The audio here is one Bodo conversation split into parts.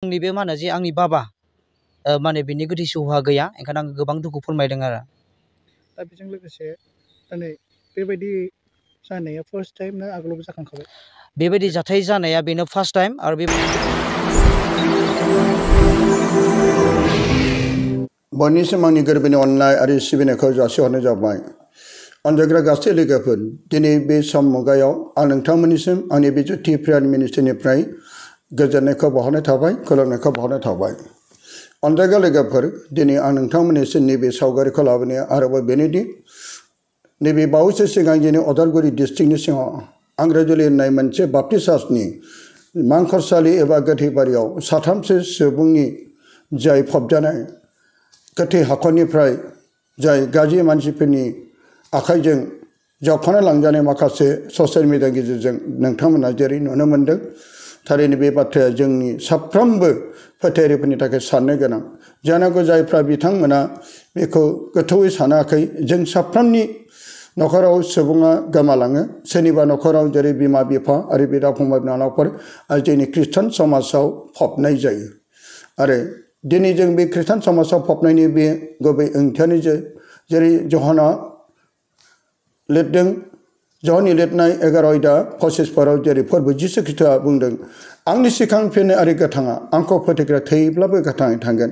आंनि बे मा होनो जे आंनि बाबा माने बिनि गोथै सहआ गैया, ओंखायनो आं गोबां दुखु फोरमायदों आरो। दा बेजों लोगोसे दिनै बेबायदि जानाया फार्स्ट टाइम ना आगोलावबो जाखांखाबाय? बेबायदि जाथाय जानाया बेनो फार्स्ट टाइम आरो बे बयनिसिम आंनि गोरबोनि अननाय आरो सिबिनायखौ जासिहरनाय जाबाय। अनजायग्रा गासै लोगोफोर, दिनै बे सम मुगायाव आं नोंथांमोननिसिम आंनि बे ज्योति प्रेयार मिनिस्ट्रिनिफ्राय गोजोननायखौ बावहरनाय थाबाय, खुलुमनायखौ बावहरनाय थाबाय। अनजायग्रा लोगोफोर, दिनै आं नोंथांमोननिसिम नैबे सावगारिखौ लाबोनाया आरोबाव बेनोदि नैबे बावैसो सिगां जोंनि उदालगुरि डिस्ट्रिक्टनि सिङाव आंग्राजुलि होननाय मोनसे बाप्टिस्ट चार्चनि मांखरसालि एबा गोथैबारियाव साथामसो सुबुंनि जाय फबजानाय गोथै हाखरनिफ्राय जाय गाज्रि मानसिफोरनि आखाइजों जावखाना लांजानाय माखासे ससियेल मिडियानि गेजेरजों नोंथांमोना जेरै नुनो मोन्दों, थारैनो बे बाथ्राया जोंनि साफ्रोमबो फोथायारिफोरनि थाखाय साननो गोनां। जानांगौ जायफ्रा बिथांमोना बेखौ गोथौयै सानाखै, जों साफ्रोमनि न'खराव सुबुङा गोमालाङो। सोरनिबा न'खराव जेरै बिमा बिफा आरो बिदा फंबाय बिनानावफोर आरो जोंनि खृष्टान समाजाव फबनाय जायो। आरो दिनै जों बे खृष्टान समाजाव फबनायनि बे गुबै ओंथियानो जेरै जहना लिरदों, जहननि लिरनाय 11:25 जेरै फोरबो जिसु ख्रीष्टआ बुंदों, आंनि सिगां फैनाय आरो गोथाङा आंखौ फोथायग्रा थैब्लाबो गोथाङै थांगोन।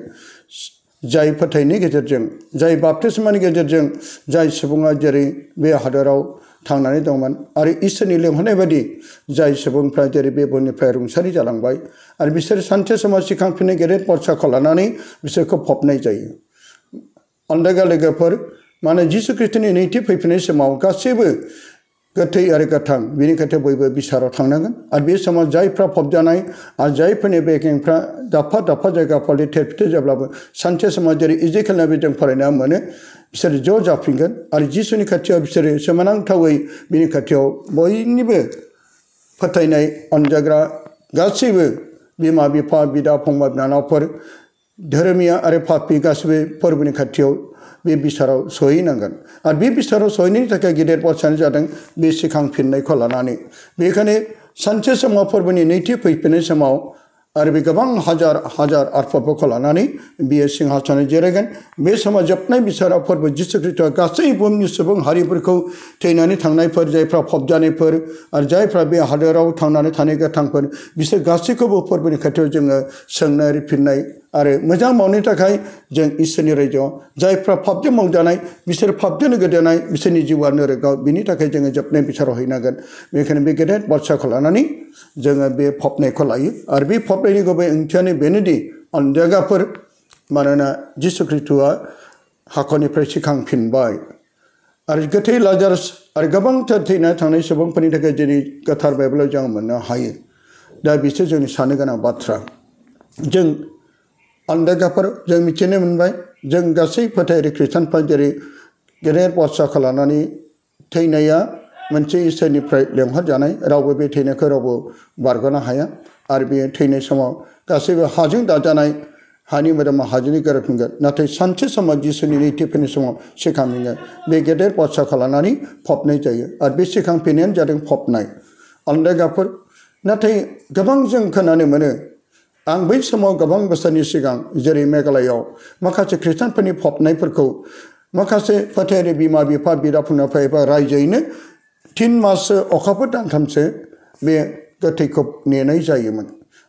जाय फोथायनायनि गेजेरजों, जाय बाप्तिस्मानि गेजेरजों जाय सुबुङा जेरै बे हादोराव थांनानै दंमोन आरो इसोरनि लिंहरनाय बायदि जाय सुबुंफ्रा जेरै बे बुहुमनिफ्राय रुंसारि जालांबाय आरो बिसोर सानसे समाव सिखांफिननाय गेदेर बाथ्राखौ लानानै बिसोरखौ फबनाय जायो। अनजायग्रा लोगोफोर, मानो जिसु ख्रीष्टनि नैथि फैफिननाय समाव गासैबो गोथै आरो गोथां बिनि खाथियाव बयबो बिसाराव थांनांगोन। आरो बे समाव जायफ्रा फबजानाय आरो जायफोरनि बेगेंफ्रा दाबफा दाबफा जायगाफ्राव लेथेर फेथेर जाब्लाबो सानसे समाव जेरै इजिकेलनि जों फरायना मोनो, बिसोर ज' जाफिनगोन आरो जिसुनि खाथियाव बिसोरो सोमोनांथावै बिनि खाथियाव बयनिबो फोथायनाय अनजाग्रा गासैबो बिमा बिफा बिदा फंबाय बिनानावफोर, धोरोमिया आरो पापि गासैबो फोरबोनि खाथियाव बे बिसाराव सहैनांगोन। आरो बे बिसाराव सहैनायनि थाखाय गेदेर बाथ्रायानो जादों बे सिखांफिननायखौ लानानै। बेखायनो सानसे समाव फोरबोनि नैथि फैफिननाय समाव आरो बे गोबां हाजार हाजार आत्माफोरखौ लानानै बियो सिंहासनाव जिरायगोन। बे समाव जोबनाय बिसाराव फोरबो जिसु ख्रीष्टआ गासै बुहुमनि सुबुं हारिफोरखौ, थैनानै थांनायफोर, जायफ्रा फबजानायफोर आरो जायफ्रा बे हादोराव थांनानै थानाय गोथांफोर, बिसोर गासैखौबो फोरबोनि खाथियाव जोङो सोंनाय रिफिननाय आरो मोजां मावनो थाखाय जों इसोरनि रायजोआव जायफ्रा पापजों मावजानाय, बिसोर पापजों गोदोनाय, बिसोरनि जिउआ नोरोगाव, बिनि थाखाय जोङो जोबनाय बिसाराव हैनांगोन। बेनिखायनो बे गेदेर बाथ्राखौ लानानै जोङो बे फबनायखौ लायो। आरो बे फबनायनि गुबै ओंथियानो बेनोदि अनजायग्राफोर, मानोना जिसु ख्रीष्टआ हाखरनिफ्राय सिखांफिनबाय आरो गोथै लाजारुस आरो गोबांथार थैना थांनाय सुबुंफोरनि थाखाय दिनै गोथार बाइबेलाव जों मोननो हायो। दा बिसोर जोंनि साननो गोनां बाथ्रा। जों अनजायग्राफोर, जों मिथिनो मोनबाय, जों गासै फोथायारि खृष्टानफ्रा जेरै गेदेर बाथ्राखौ लानानै थैनाया मोनसे इसोरनिफ्राय लेंहरजानाय, रावबो बे थैनायखौ रावबो बारग'नो हाया। आरो बे थैनाय समाव गासैबो हाजों दाजानाय, हानि मोदोमा हाजोंनो गोरोबफिनगोन। नाथाय सानसे समाव जिसुनि नैथि फैनाय समाव सिखांफिनगोन। बे गेदेर बाथ्राखौ लानानै फबनाय जायो। आरो बे सिखांफिननायानो जादों फबनाय। अनजायग्राफोर, नाथाय गोबां जों खोनानो मोनो, आं बै समाव गोबां बोसोरनि सिगां जेरै मेघालयआव माखासे खृष्टानफोरनि फबनायफोरखौ माखासे फोथायारि बिमा बिफा बिदा फंबायफ्रा एबा रायजोयैनो 3 माससो अखाफोर दानथामसो बे गोथैखौ नेनाय जायोमोन।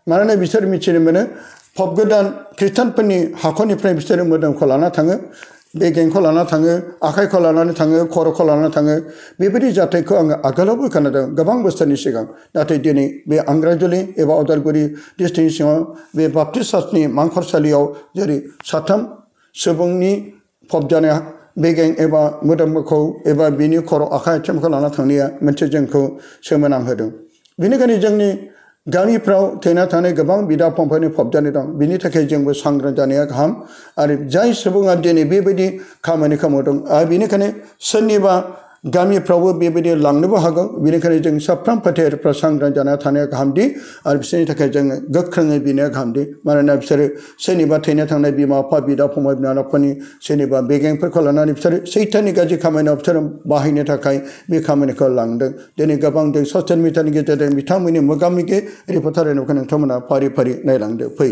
मानोना बिसोर मिथिनो मोनो, फबगोदान खृष्टानफोरनि हाखरनिफ्राय बिसोरो मोदोमखौ लाना थाङो, बेगेंखौ लाना थाङो, आखाइखौ लानानै थाङो, खर'खौ लानानै थाङो। बेबायदि जाथायखौ आङो आगोलावबो खोनादों गोबां बोसोरनि सिगां। नाथाय दिनै बे आंग्राजुलि एबा उदालगुरि डिस्ट्रिक्टनि सिङाव बे बाप्टिस्ट चार्चनि मांखरसालियाव जेरै 3 सुबुंनि फबजानाय बेगें एबा मोदोमखौ एबा बिनि खर' आखाइ आथिंखौ लाना थांनाया मोनसे जोंखौ सोमोनांहोदों। बेनिखायनो जोंनि गामिफ्राव थैना थानाय गोबां बिदा फंबायनि फबजानाय दं। बिनि थाखाय जोंबो सांग्रां जानाया गाहाम। आरो जाय सुबुङा दिनै बेबायदि खामानिखौ मावदों, आरो बेनिखायनो सोरनिबा गामिफ्रावबो बेबायदि लांनोबो हागौ। बेनिखायनो जों साफ्रोम फोथायारिफ्रा सांग्रां जाना थानाया गाहामदि, आरो बिसोरनि थाखाय जोङो गोख्रोङै बिनाया गाहामदि। मानोना बिसोरो सोरनिबा थैना थांनाय बिमा बिफा बिदा फंबाय बिनानावफोरनि सोरनिबा बेगेंफोरखौ लानानै बिसोरो सैताननि गाज्रि खामानियाव बिसोरो बाहायनो थाखाय बे खामानिखौ लांदों। दिनै गोबां जों ससियेल मिडियानि गेजेरजों बिथांमोननि मोगा मोगि रिपर्टार नोंथांमोना फारि फारि नायलांदो फै।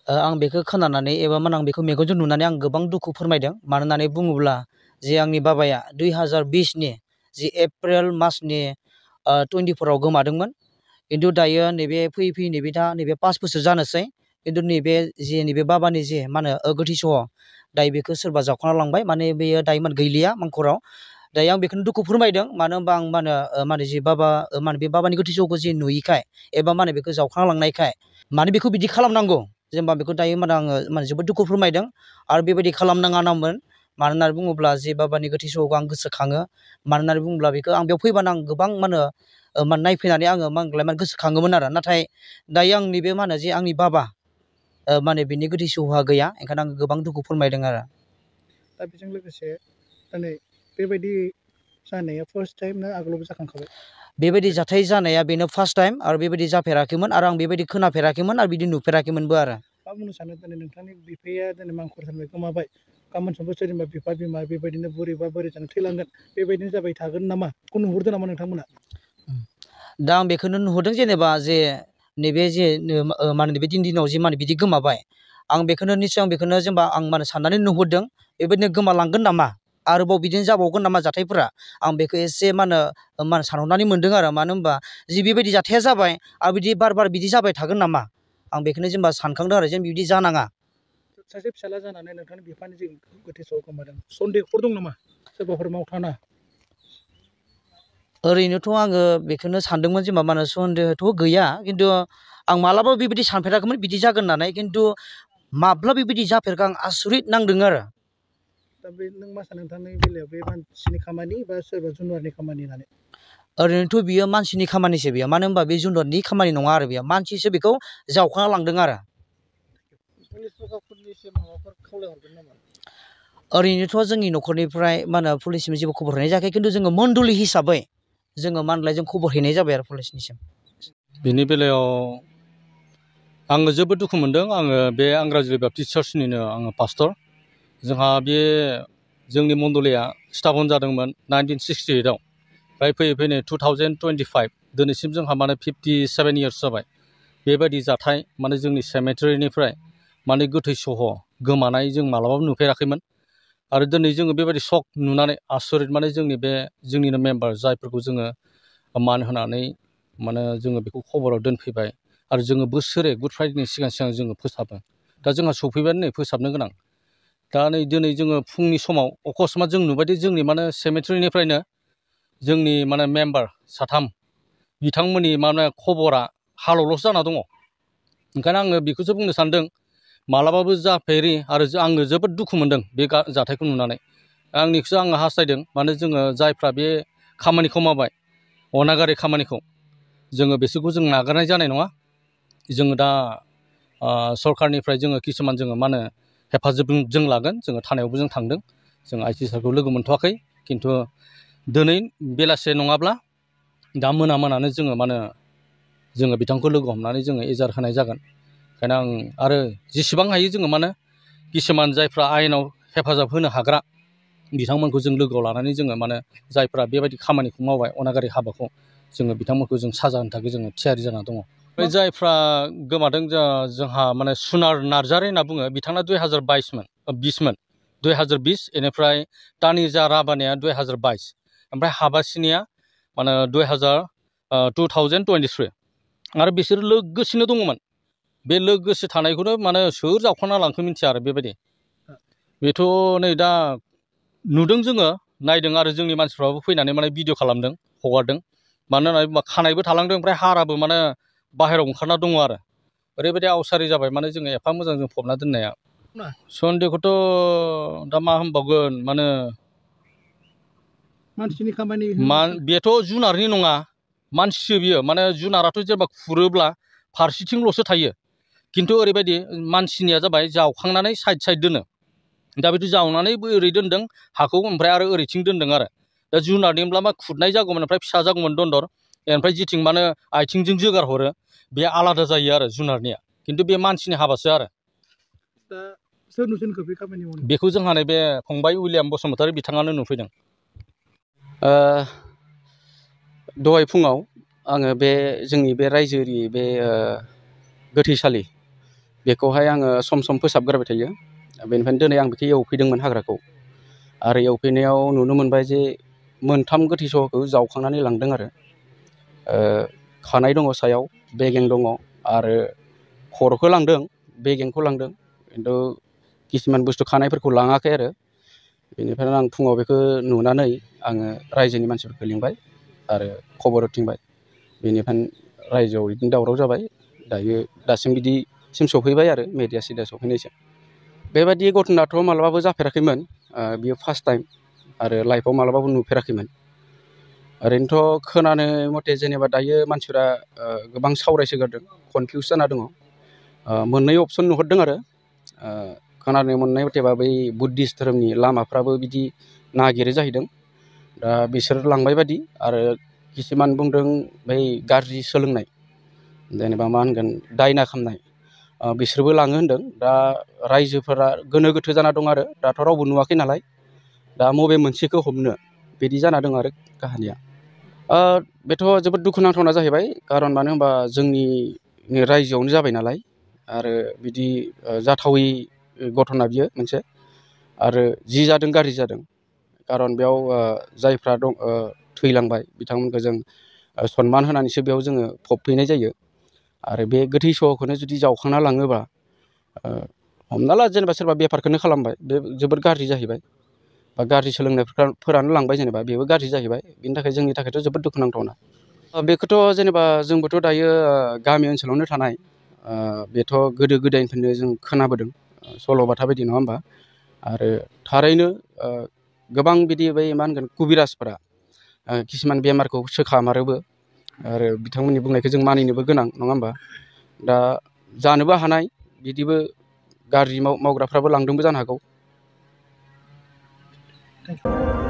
आं बेखौ खोनानानै एबा आं बेखौ मेगनजों नुनानै आं गोबां दुखु फोरमायदों। मानो होननानै बुङोब्ला जे आंनि बाबाया 2020नि जि एप्रिल मासनि 24आव गोमादोंमोन। खिन्थु दायो नैबे फैयै फैयै नैबे दा नैबे 5 बोसोर जानोसै। खिन्थु नैबे बाबानि जे मा होनो गोथै सह दायो बेखौ सोरबा जावखाना लांबाय। माने बेयो दायो गैलिया मांखराव। दायो आं बेखौनो दुखु फोरमायदों। मानो होनबा आं मा होनो जि बाबा बे बाबानि गोथै सहखौ जि नुयैखाय एबा बेखौ जावखाना लांनायखाय बेखौ बिदि खालामनांगौ जेनेबा बेखौ दायो आङो जोबोद दुखु फोरमायदों। आरो बेबायदि खालामनाङा नामोन। मानो होननानै बुङोब्ला जे बाबानि गोथै सहखौ आं गोसोखाङो। मानो होननानै बुङोब्ला बेखौ आं बेयाव फैबानो आं गोबां नायफैनानै आङो गोसोखाङोमोन आरो। नाथाय दायो आं नैबे जे आंनि बाबा बिनि गोथै सहआ गैया। ओंखायनो आं गोबां दुखु फोरमायदों आरो। दा बेजों लोगोसे दिनै बेबायदि जानाया फार्स्ट टाइम ना आगोलावबो जाखांखाबाय? बेबायदि जाथाय जानाया बेनो फार्स्ट टाइम आरो बेबायदि जाफेराखैमोन आरो आं बेबायदि खोनाफेराखैमोन आरो बिदि नुफेराखैमोनबो आरो। मा बुंनो सानो दिनै नोंथांनि बिफाया दिनै मांखर सानबाय गोमाबाय, गाबोन समफोर सोरनिबा बिफा बिमा बेबायदिनो बुरैबा बुरै जानो थैलांगोन, बेबायदिनो जाबाय थागोन नामा? बेखौ नुहरदों नामा नोंथांमोना? दा आं बेखौनो नुहरदों जेनेबा जे नैबे जे बे दिनाव जे बिदि गोमाबाय। आं बेखौनो निस्सय आं बेखौनो जेनेबा आं साननानै नुहरदों बेबायदिनो गोमालांगोन नामा, आरोबाव बिदिनो जाबावगोन नामा जाथायफोरा। आं बेखौ एसे सानहरनानै मोनदों आरो। मानो होनबा जि बेबायदि जाथाया जाबाय आरो बिदि बार बार बिदि जाबाय थागोन नामा, आं बेखौनो जेनेबा सानखांदों आरो जेन बिदि जानाङा। सासे फिसाला जानानै नोंथांनि बिफानि जे गोथै सह गोमादों, सन्देहफोर दं नामा सोरबाफोर मावथावना? ओरैनोथ' आङो बेखौनो सानदोंमोन जेनेबा सन्देहथ' गैया। खिन्थु आं मालाबा बेबायदि सानफेराखैमोन बिदि जागोन होननानै। खिन्थु माब्ला बेबायदि जाफेरखो आं आसरित नांदों आरो। दा बे नों मा सानो नोंथांनि बेलायाव बे मानसिनि खामानि बा सोरबा जुनारनि खामानि होननानै? ओरैनोथ' बियो मानसिनि खामानिसो बियो। मानो होनबा बे जुनारनि खामानि नङा आरो। बेयो मानसिसो बेखौ जावखाना लांदों आरो। पुलिस प्रसाखननिसिम माबाफोर खावलायहरगोन नामा? ओरैनोथ' जोंनि न'खरनिफ्राय पुलिसनिसिम जेबो खबर हरनाय जायाखै। खिन्थु जोङो मण्डलि हिसाबै जोङो जों खबर हैनाय जाबाय आरो पुलिसनिसिम। बिनि बेलायाव आङो जोबोद दुखु मोनदों। आङो बे आंग्राजुलि बापटिस्ट चार्चनिनो आङो पास्टर। जोंहा बे जोंनि मण्डलिया स्थापन जादोंमोन 1968आव। ओमफ्राय फैयै फैयै 2025 दिनैसिम जोंहा 57 इयार्स जाबाय। बेबायदि जाथाय जोंनि सेमेटेरिनिफ्राय गोथै सह गोमानाय जों मालाबाबो नुफेराखैमोन। आरो दिनै जोङो बेबायदि शक नुनानै आसरित जोंनिनो मेम्बार जायफोरखौ जोङो मान होनानै जोङो बेखौ खबराव दोनफैबाय। आरो जोङो बोसोरे गुड फ्राइडेनि सिगां सिगां जोङो फोसाबो। दा जोंहा सफैबायानो नै फोसाबनो गोनां। दा नै दिनै जोङो फुंनि समाव अकस्मात जों नुबायदि जोंनि सेमेटेरिनिफ्रायनो जोंनि मेम्बार 3 बिथांमोननि खबरा हालावल'सो जाना दङ। ओंखायनो आङो बेखौसो बुंनो सानदों, मालाबाबो जाफेरि आरो आङो जोबोद दुखु मोनदों बे जाथायखौ नुनानै। आंनिखौसो आङो हास्थायदों जोङो जायफ्रा बे खामानिखौ मावबाय, अनागारि खामानिखौ, जोङो बिसोरखौ जों नागारनाय जानाय नङा। जोङो दा सरकारनिफ्राय जोङो किसुमान जोङो हेफाजाब जों लागोन। जोङो थानायावबो जों थांदों। जों आइ सि सारखौ लोगो मोनथ'वाखै। खिन्थु दिनै बेलासे नङाब्ला दा मोनानो जोङो बिथांखौ लोगो हमनानै जोङो एजार होनाय जागोन। ओंखायनो आं आरो जेसेबां हायो जोङो किसुमान जायफ्रा आयेनाव हेफाजाब होनो हाग्रा बिथांमोनखौ जों लोगोआव लानानै जोङो जायफ्रा बेबायदि खामानिखौ मावबाय, अनागारि हाबाखौ, जोङो बिथांमोनखौ जों साजा होनो थाखाय जोङो थियारि जाना दङ। बे जायफ्रा गोमादों जोंहा सुनार नार्जारि होनना बुङो, बिथाङा 2020 बेनिफ्राय तानिजा राबानिया 2022, ओमफ्राय हाबासिनिया 2023। आरो बिसोर लोगोसेनो दङमोन। बे लोगोसे थानायखौनो सोर जावखाना लांखो मिथिया आरो बेबायदि। बेथ' नै दा नुदों, जोङो नायदों आरो जोंनि मानसिफ्राबो फैनानै भिडिअ खालामदों, हगारदों। मानो होननानै बुङोबा खानायबो थालांदों, ओमफ्राय हाराबो बाहेरायाव ओंखारना दङ आरो। ओरैबायदि आवसारि जाबाय जोङो एफा मोजां जों फबना दोननाया। सन्देहखौथ' दा मा होनबावगोन, मानसिनि खामानि बेथ' जुनारनि नङा, मानसिसो बियो। जुनाराथ' जेनेबा खुरोब्ला फारसेथिंल'सो थायो। खिन्थु ओरैबायदि मानसिनिया जाबाय जावखांनानै साइड साइड दोनो। दा बिदि जावनानै ओरै दोनदों हाखौ, ओमफ्राय आरो ओरैथिं दोनदों आरो। दा जुनारनिब्ला खुरनाय जागौमोन, ओमफ्राय फिसा जागौमोन दन्दर। ओमफ्राय जिथिं आथिंजों जोगार हरो बे आलादा जायो आरो जुनारनिया। खिन्थु बे मानसिनि हाबासो आरो। दा सोर नुसनखो बे खामानि मावनायखौ? बेखौ जोंहा नैबे फंबाय उइलियाम बसुमतारी बिथाङानो नुफैदों। दहाय फुङाव आङो बे जोंनि बे रायजोनि बे गोथैसालि बेखौहाय आङो सम सम फोसाबग्रोबाय थायो। बेनिफ्रायनो दिनै आं बेखौ एवफैदोंमोन हाग्राखौ, आरो एवफैनायाव नुनो मोनबाय जे मोनथाम गोथै सहखौ जावखांनानै लांदों आरो खानाय दङ सायाव, बेगें दङ, आरो खर'खौ लांदों, बेगेंखौ लांदों, खिन्थु किसुमान बुस्थु खानायफोरखौ लाङाखै आरो। बेनिफ्रायनो आं फुङाव बेखौ नुनानै आङो रायजोनि मानसिफोरखौ लिंबाय आरो खबर होथिंबाय। बेनिफ्रायनो रायजोआव बिदिनो दावराव जाबाय। दासिम बिदिसिम सफैबाय आरो मेडिया सिडिया सफैनायसिम। बेबायदि घटनाथ' मालाबाबो जाफेराखैमोन, बियो फार्स्ट टाइम आरो लाइफआव मालाबाबो नुफेराखैमोन। ओरैनोथ' खोनानो मथे जेनेबा दायो मानसिफ्रा गोबां सावरायसोगारदों, कनफिउस जाना दङ। मोननै अपसन नुहुरदों आरो खोनानो मोननाय मथेबा बै बुद्धिस्ट धोरोमनि लामाफ्राबो बिदि नागिरो जाहैदों, दा बिसोर लांबाय बादि। आरो किसुमान बुंदों बै गाज्रि सोलोंनाय, जेनेबा मा होनगोन दायना खालामनाय, बिसोरबो लाङो होनदों। दा रायजोफोरा गोनो गोथो जाना दं आरो दाथ' रावबो नुवाखै नालाय, दा बबे मोनसेखौ हमनो बिदि जाना दं आरो काहानिया। बेथ' जोबोद दुखुनांथावना जाहैबाय, खारन मानो होनबा जोंनि रायजोआवनो जाबाय नालाय, आरो बिदि जाथावै घटना बियो मोनसे। आरो जि जादों गाज्रि जादों, खारन बेयाव जायफ्रा दं थैलांबाय बिथांमोनखौ जों सनमान होनानैसो बेयाव जोङो फबफैनाय जायो। आरो बे गोथै सहखौनो जुदि जावखांना लाङोबा, हमना ला जेनेबा सोरबा बेफारखौनो खालामबाय, बे जोबोद गाज्रि जाहैबाय। बा गाज्रि सोलोंनायफोरानो लांबाय, जेनेबा बेबो गाज्रि जाहैबाय। बिनि थाखाय जोंनि थाखायथ' जोबोद दुखुनांथावना। बेखौथ' जेनेबा जोंबोथ' दायो गामि ओनसोलावनो थानाय, बेथ' गोदो गोदायनिफ्रायनो जों खोनाबोदों सल'बाथा बायदि, नङा होमबा? आरो थारैनो गोबां बिदि बै मा होनगोन कुबिराजफोरा किसुमान बेमारखौ सोखामारोबो, आरो बिथांमोननि बुंनायखौ जों मानिनोबो गोनां, नङा होमबा? दा जानोबो हानाय बिदिबो गाज्रि मावग्राफ्राबो लांदोंबो जानो हागौ। Thank you.